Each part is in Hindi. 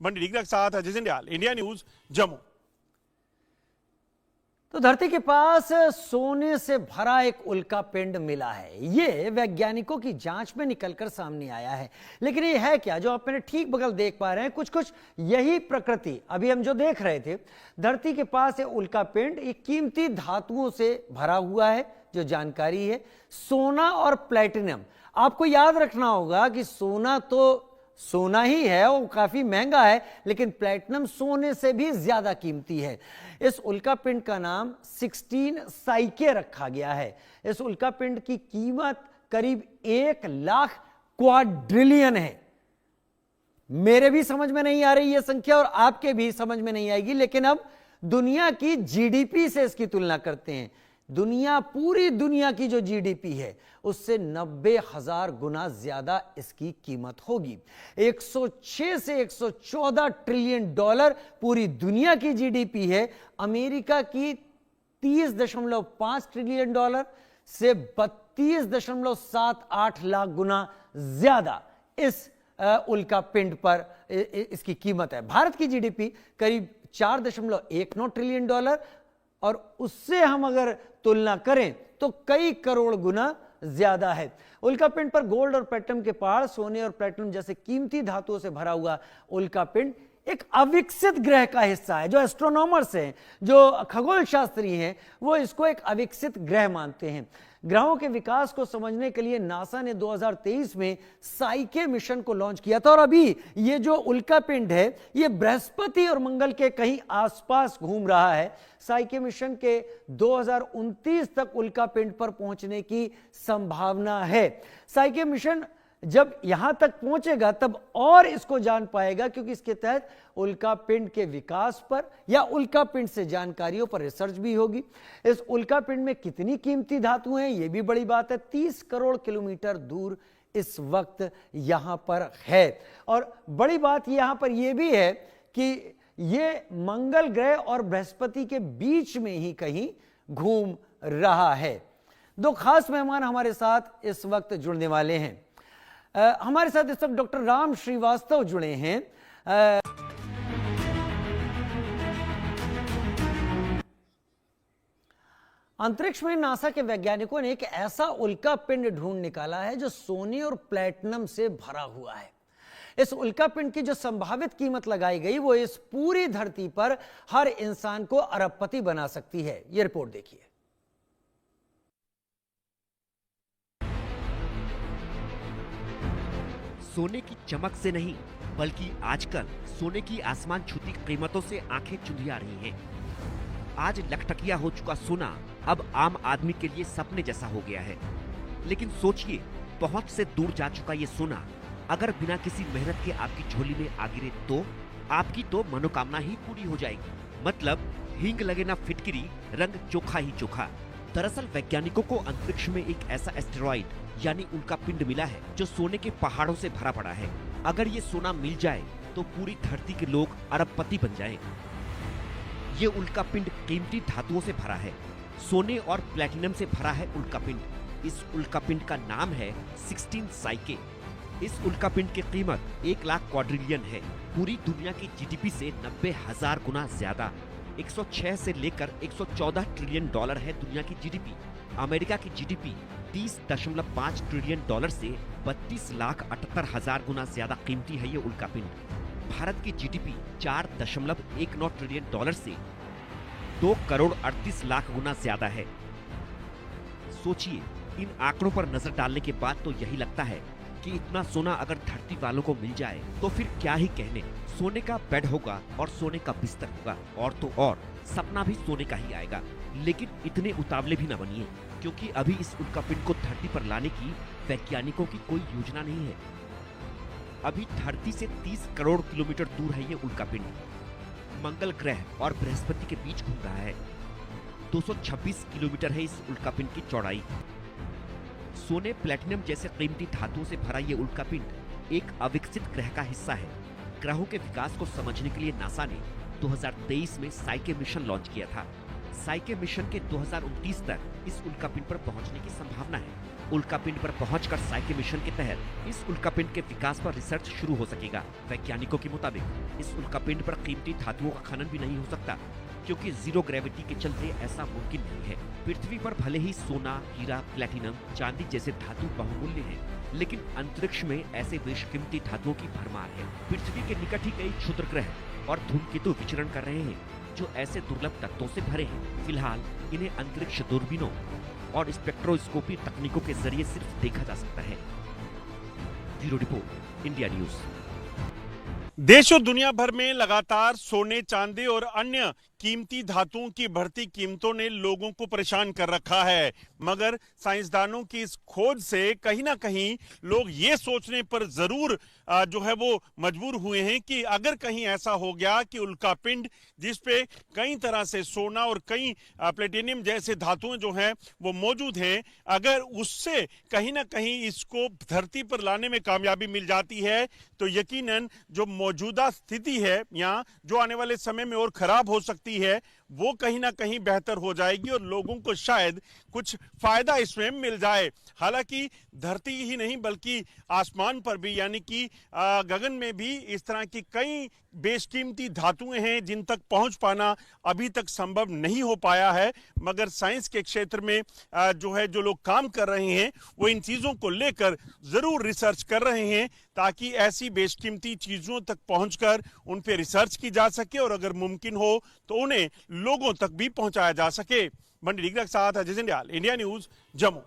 बंटी डिग्रा के साथ अजय जंडियाल, इंडिया न्यूज, जम्मू। तो धरती के पास सोने से भरा एक उल्का पिंड मिला है। ये वैज्ञानिकों की जांच में निकलकर सामने आया है। लेकिन ये है क्या? जो आप मेरे ठीक बगल देख पा रहे हैं, कुछ कुछ यही प्रकृति अभी हम जो देख रहे थे। धरती के पास ये उल्का पिंड एक कीमती धातुओं से भरा हुआ है। जो जानकारी है, सोना और प्लेटिनम। आपको याद रखना होगा कि सोना तो सोना ही है, वो काफी महंगा है, लेकिन प्लैटिनम सोने से भी ज्यादा कीमती है। इस उल्का पिंड का नाम 16 साइके रखा गया है। इस उल्का पिंड की कीमत करीब 1 लाख क्वाड्रिलियन है। मेरे भी समझ में नहीं आ रही यह संख्या और आपके भी समझ में नहीं आएगी, लेकिन अब दुनिया की जीडीपी से इसकी तुलना करते हैं। पूरी दुनिया की जो जीडीपी है उससे 90,000 गुना ज्यादा इसकी कीमत होगी। 106 से 114 ट्रिलियन डॉलर पूरी दुनिया की जीडीपी है। अमेरिका की 30.5 ट्रिलियन डॉलर से 32.78 लाख गुना ज्यादा इस उल्का पिंड पर इसकी कीमत है। भारत की जीडीपी करीब 4.19 ट्रिलियन डॉलर, और उससे हम अगर तुलना करें तो कई करोड़ गुना ज्यादा है। उल्का पिंड पर गोल्ड और प्लेटिनम के पहाड़, सोने और प्लेटिनम जैसे कीमती धातुओं से भरा हुआ उल्का पिंड एक अविकसित ग्रह का हिस्सा है। जो एस्ट्रोनॉमर्स हैं, जो खगोल शास्त्री हैं, वो इसको एक अविकसित ग्रह मानते हैं। ग्रहों के विकास को समझने के लिए नासा ने 2023 में साइके मिशन को लॉन्च किया था, और अभी ये जो उल्का पिंड है ये बृहस्पति और मंगल के कहीं आसपास घूम रहा है। साइके मिशन के 2029 तक उल्का पिंड पर पहुंचने की संभावना है। साइके मिशन जब यहां तक पहुंचेगा तब और इसको जान पाएगा, क्योंकि इसके तहत उल्का पिंड के विकास पर या उल्का पिंड से जानकारियों पर रिसर्च भी होगी। इस उल्का पिंड में कितनी कीमती धातु हैं, यह भी बड़ी बात है। 30 करोड़ किलोमीटर दूर इस वक्त यहां पर है। और बड़ी बात यहां पर यह भी है कि यह मंगल ग्रह और बृहस्पति के बीच में ही कहीं घूम रहा है। दो खास मेहमान हमारे साथ इस वक्त जुड़ने वाले हैं। हमारे साथ इस वक्त डॉक्टर राम श्रीवास्तव जुड़े हैं। अंतरिक्ष में नासा के वैज्ञानिकों ने एक ऐसा उल्का पिंड ढूंढ निकाला है जो सोने और प्लेटिनम से भरा हुआ है। इस उल्का पिंड की जो संभावित कीमत लगाई गई वो इस पूरी धरती पर हर इंसान को अरबपति बना सकती है। यह रिपोर्ट देखिए। सोने की चमक से नहीं, बल्कि आजकल सोने की आसमान छूती कीमतों से आंखें चुंधिया रही हैं। आज लखटकिया हो चुका सोना अब आम आदमी के लिए सपने जैसा हो गया है। लेकिन सोचिए, पहुंच से दूर जा चुका ये सोना अगर बिना किसी मेहनत के आपकी झोली में आ गिरे तो आपकी तो मनोकामना ही पूरी हो जाएगी। मतलब हींग लगे ना फिटकिरी, रंग चोखा ही चोखा। दरअसल वैज्ञानिकों को अंतरिक्ष में एक ऐसा एस्टेरॉइड यानी उल्का पिंड मिला है जो सोने के पहाड़ों से भरा पड़ा है। अगर ये सोना मिल जाए तो पूरी धरती के लोग अरबपति बन जाएं। ये उल्का पिंड कीमती धातुओं से भरा है। सोने और प्लेटिनम से भरा है उल्का पिंड। इस उल्का पिंड का नाम है 16 साइके। इस उल्का पिंड की कीमत 1 लाख क्वाड्रिलियन है। पूरी दुनिया की जीडीपी से 90,000 गुना ज्यादा। 106 से लेकर 114 ट्रिलियन डॉलर है दुनिया की जीडीपी। अमेरिका की जीडीपी 30.5 ट्रिलियन डॉलर से 32,78,000 गुना ज्यादा कीमती है ये उल्का पिंड। भारत की जीडीपी 4.19 ट्रिलियन डॉलर से 2 करोड़ 38 लाख गुना ज्यादा है। सोचिए, इन आंकड़ों पर नजर डालने के बाद तो यही लगता है कि इतना सोना अगर धरती वालों को मिल जाए तो फिर क्या ही कहने। सोने का बेड होगा और सोने का बिस्तर होगा, और तो और सपना भी सोने का ही आएगा। लेकिन इतने उतावले भी न बनिए, क्योंकि अभी इस उल्का पिंड को धरती पर लाने की वैज्ञानिकों की कोई योजना नहीं है। अभी धरती से 30 करोड़ किलोमीटर दूर है ये उल्का पिंड। मंगल ग्रह और बृहस्पति के बीच घूम रहा है। 226 किलोमीटर है इस उल्का पिंड की चौड़ाई। सोने प्लेटिनम जैसे कीमती धातुओं से भरा ये उल्का पिंड एक अविकसित ग्रह का हिस्सा है। ग्रहों के विकास को समझने के लिए नासा ने 2023 में साइके मिशन लॉन्च किया था। साइके मिशन के 2029 तक इस उल्कापिंड पर पहुंचने की संभावना है। उल्कापिंड पर पहुंचकर साइके मिशन के तहत इस उल्कापिंड के विकास पर रिसर्च शुरू हो सकेगा। वैज्ञानिकों के मुताबिक इस उल्कापिंड पर कीमती धातुओं का खनन भी नहीं हो सकता, क्योंकि जीरो ग्रेविटी के चलते ऐसा मुमकिन नहीं है। पृथ्वी पर भले ही सोना, हीरा, प्लेटिनम, चांदी जैसे धातु बहुमूल्य हैं, लेकिन अंतरिक्ष में ऐसे बेशकीमती धातुओं की भरमार है। पृथ्वी के निकट ही कई क्षुद्र ग्रह और धूमकेतु विचरण कर रहे हैं, जो ऐसे दुर्लभ तत्वों से भरे हैं। फिलहाल इन्हें अंतरिक्ष दूरबीनों और स्पेक्ट्रोस्कोपी तकनीकों के जरिए सिर्फ देखा जा सकता है। Bureau report, India news. देश और दुनिया भर में लगातार सोने, चांदी और अन्य कीमती धातुओं की बढ़ती कीमतों ने लोगों को परेशान कर रखा है, मगर साइंसदानों की इस खोज से कहीं ना कहीं लोग ये सोचने पर जरूर जो है वो मजबूर हुए हैं कि अगर कहीं ऐसा हो गया कि उल्कापिंड जिसपे कई तरह से सोना और कई प्लेटिनियम जैसे धातुएं जो हैं वो मौजूद हैं, अगर उससे कहीं ना कहीं इसको धरती पर लाने में कामयाबी मिल जाती है तो यकीनन जो मौजूदा स्थिति है या जो आने वाले समय में और खराब हो सकती है वो कहीं ना कहीं बेहतर हो जाएगी और लोगों को शायद कुछ फायदा इसमें मिल जाए। हालांकि धरती ही नहीं बल्कि आसमान पर भी यानी कि गगन में भी इस तरह की कई बेशकीमती धातुएं हैं जिन तक पहुंच पाना अभी तक संभव नहीं हो पाया है, मगर साइंस के क्षेत्र में जो लोग काम कर रहे हैं वो इन चीजों को लेकर जरूर रिसर्च कर रहे हैं ताकि ऐसी बेशकीमती चीजों तक पहुंचकर उन पे रिसर्च की जा सके और अगर मुमकिन हो तो उन्हें लोगों तक भी पहुंचाया जा सके। बंडी डिग्रा के साथ अजय जिंदयाल, इंडिया न्यूज, जम्मू।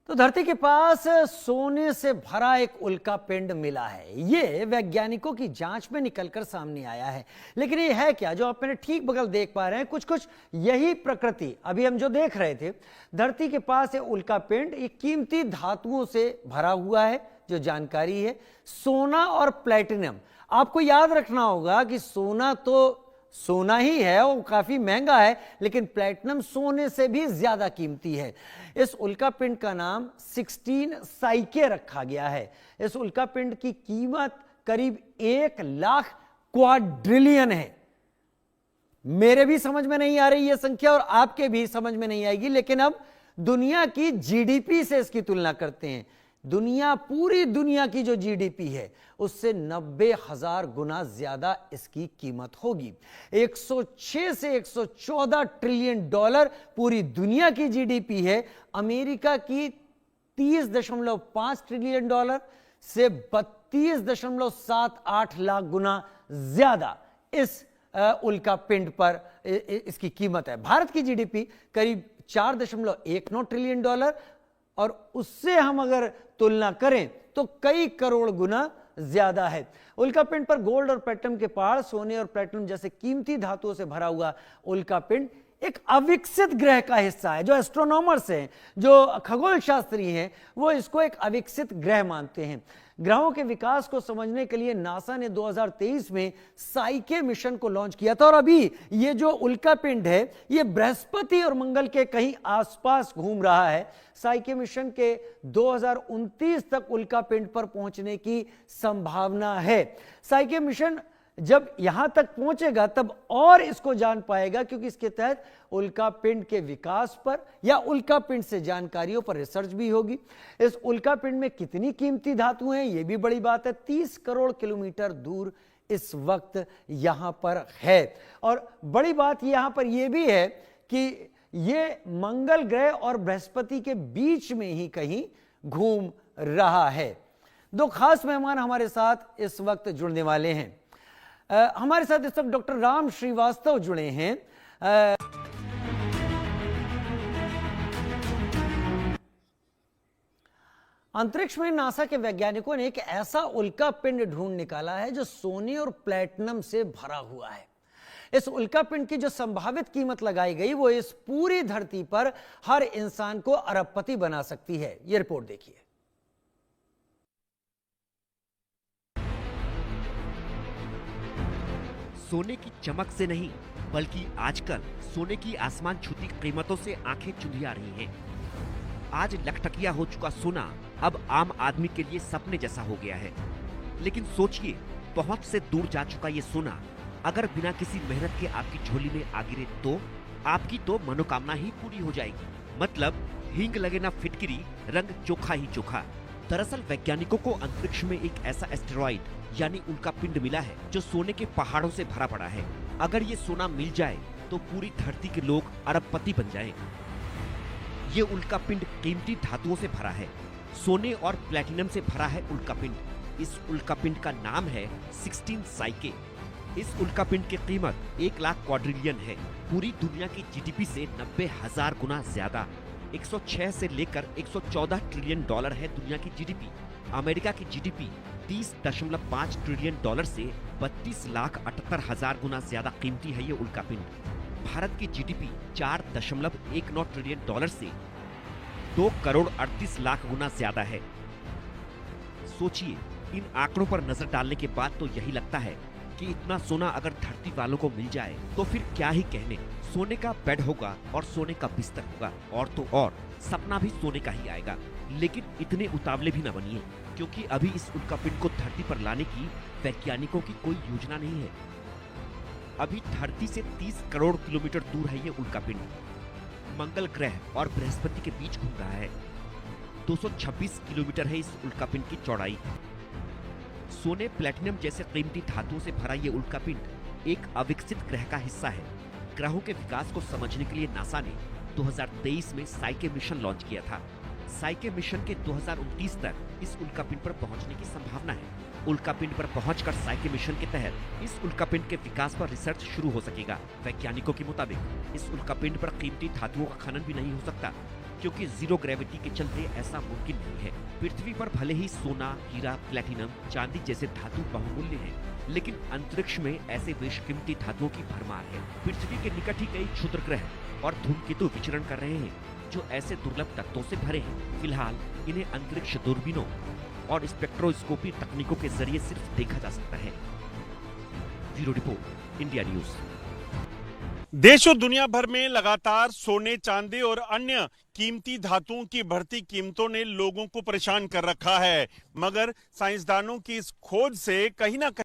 तो धरती के पास सोने से भरा एक उल्का पिंड मिला है। ये वैज्ञानिकों की जांच में निकलकर सामने आया है। लेकिन ये है क्या? जो आप मेरे ठीक बगल देख पा रहे हैं, कुछ यही प्रकृति अभी हम जो देख रहे थे। धरती के पास ये उल्का पिंड एक कीमती धातुओं से भरा हुआ है। जो जानकारी है सोना और प्लेटिनम, आपको याद रखना होगा कि सोना तो सोना ही है, वो काफी महंगा है, लेकिन प्लैटिनम सोने से भी ज्यादा कीमती है। इस उल्कापिंड का नाम 16 साइके रखा गया है। इस उल्कापिंड की कीमत करीब 1 लाख क्वाड्रिलियन है। मेरे भी समझ में नहीं आ रही यह संख्या और आपके भी समझ में नहीं आएगी, लेकिन अब दुनिया की जीडीपी से इसकी तुलना करते हैं। पूरी दुनिया की जो जीडीपी है उससे 90,000 गुना ज्यादा इसकी कीमत होगी। 106 से 114 ट्रिलियन डॉलर पूरी दुनिया की जीडीपी है। अमेरिका की 30.5 ट्रिलियन डॉलर से 32.78 लाख गुना ज्यादा इस उल्का पिंड पर इसकी कीमत है। भारत की जीडीपी करीब 4.19 ट्रिलियन डॉलर और उससे हम अगर तुलना करें तो कई करोड़ गुना ज्यादा है। उल्कापिंड पर गोल्ड और प्लेटिनम के पहाड़, सोने और प्लेटिनम जैसे कीमती धातुओं से भरा हुआ उल्कापिंड एक अविकसित ग्रह का हिस्सा है। जो एस्ट्रोनॉमर्स हैं, जो खगोल शास्त्री हैं, वो इसको एक अविकसित ग्रह मानते हैं। ग्रहों के विकास को समझने के लिए नासा ने 2023 में साइके मिशन को लॉन्च किया था और अभी ये जो उल्कापिंड है ये बृहस्पति और मंगल के कहीं आसपास घूम रहा है। साइके मिशन के 2029 तक उल्कापिंड पर पहुंचने की संभावना है। साइके मिशन जब यहां तक पहुंचेगा तब और इसको जान पाएगा, क्योंकि इसके तहत उल्कापिंड के विकास पर या उल्कापिंड से जानकारियों पर रिसर्च भी होगी। इस उल्कापिंड में कितनी कीमती धातु हैं यह भी बड़ी बात है। 30 करोड़ किलोमीटर दूर इस वक्त यहां पर है और बड़ी बात यहां पर यह भी है कि यह मंगल ग्रह और बृहस्पति के बीच में ही कहीं घूम रहा है। दो खास मेहमान हमारे साथ इस वक्त जुड़ने वाले हैं। हमारे साथ इस वक्त डॉक्टर राम श्रीवास्तव जुड़े हैं। अंतरिक्ष में नासा के वैज्ञानिकों ने एक ऐसा उल्कापिंड ढूंढ निकाला है जो सोने और प्लेटिनम से भरा हुआ है। इस उल्कापिंड की जो संभावित कीमत लगाई गई वो इस पूरी धरती पर हर इंसान को अरबपति बना सकती है। यह रिपोर्ट देखिए। सोने की चमक से नहीं बल्कि आजकल सोने की आसमान छूती कीमतों से आंखें चुंधिया रही हैं। आज लखटकिया हो चुका सोना अब आम आदमी के लिए सपने जैसा हो गया है। लेकिन सोचिए, पहुंच से दूर जा चुका ये सोना अगर बिना किसी मेहनत के आपकी झोली में आ गिरे तो आपकी तो मनोकामना ही पूरी हो जाएगी। मतलब हींग लगे ना फिटकिरी, रंग चोखा ही चोखा। दरअसल वैज्ञानिकों को अंतरिक्ष में एक ऐसा एस्टेरॉइड यानी उल्का पिंड मिला है जो सोने के पहाड़ों से भरा पड़ा है। अगर ये सोना मिल जाए तो पूरी धरती के लोग अरबपति बन जाएं। ये उल्का पिंड कीमती धातुओं से भरा है। सोने और प्लेटिनम से भरा है उल्का पिंड। इस उल्का पिंड का नाम है 16 साइके। इस उल्का पिंड की कीमत 1 लाख क्वाड्रिलियन है। पूरी दुनिया की जीडीपी से 90,000 गुना ज्यादा। 106 से लेकर 114 ट्रिलियन डॉलर है दुनिया की जीडीपी। अमेरिका की जीडीपी 30.5 ट्रिलियन डॉलर से 32,78,000 गुना ज्यादा कीमती है ये उल्का पिंड। भारत की जीडीपी 4.19 ट्रिलियन डॉलर से 2 करोड़ 38 लाख गुना ज्यादा है। सोचिए, इन आंकड़ों पर नजर डालने के बाद तो यही लगता है कि इतना सोना अगर धरती वालों को मिल जाए तो फिर क्या ही कहने। सोने का बेड होगा और सोने का बिस्तर होगा, और तो और सपना भी सोने का ही आएगा। लेकिन इतने उतावले भी न बनिए, क्योंकि अभी इस उल्का पिंड को धरती पर लाने की वैज्ञानिकों की कोई योजना नहीं है। अभी धरती से 30 करोड़ किलोमीटर दूर है ये उल्का पिंड। मंगल ग्रह और बृहस्पति के बीच घूम रहा है। 226 किलोमीटर है इस उल्का पिंड की चौड़ाई। सोने, प्लेटिनम जैसे कीमती धातुओं से भरा ये उल्का पिंड एक अविकसित ग्रह का हिस्सा है। ग्रहों के विकास को समझने के लिए नासा ने 2023 में साइके मिशन लॉन्च किया था। साइके मिशन के 2029 तक इस उल्का पिंड पर पहुंचने की संभावना है। उल्का पिंड पर पहुंचकर साइके मिशन के तहत इस उल्का पिंड के विकास पर रिसर्च शुरू हो सकेगा। वैज्ञानिकों के मुताबिक इस उल्का पिंड पर कीमती धातुओं का खनन भी नहीं हो सकता, क्योंकि जीरो ग्रेविटी के चलते ऐसा मुमकिन नहीं है। पृथ्वी पर भले ही सोना, हीरा, प्लेटिनम, चांदी जैसे धातु बहुमूल्य हैं, लेकिन अंतरिक्ष में ऐसे बेशकीमती धातुओं की भरमार है। पृथ्वी के निकट ही कई क्षुद्र ग्रह और धूमकेतु विचरण कर रहे हैं जो ऐसे दुर्लभ तत्वों से भरे हैं। फिलहाल इन्हें अंतरिक्ष दूरबीनों और स्पेक्ट्रोस्कोपी तकनीकों के जरिए सिर्फ देखा जा सकता है। Bureau report, India news. देश और दुनिया भर में लगातार सोने, चांदी और अन्य कीमती धातुओं की बढ़ती कीमतों ने लोगों को परेशान कर रखा है, मगर साइंसदानों की इस खोज से कहीं ना कहीं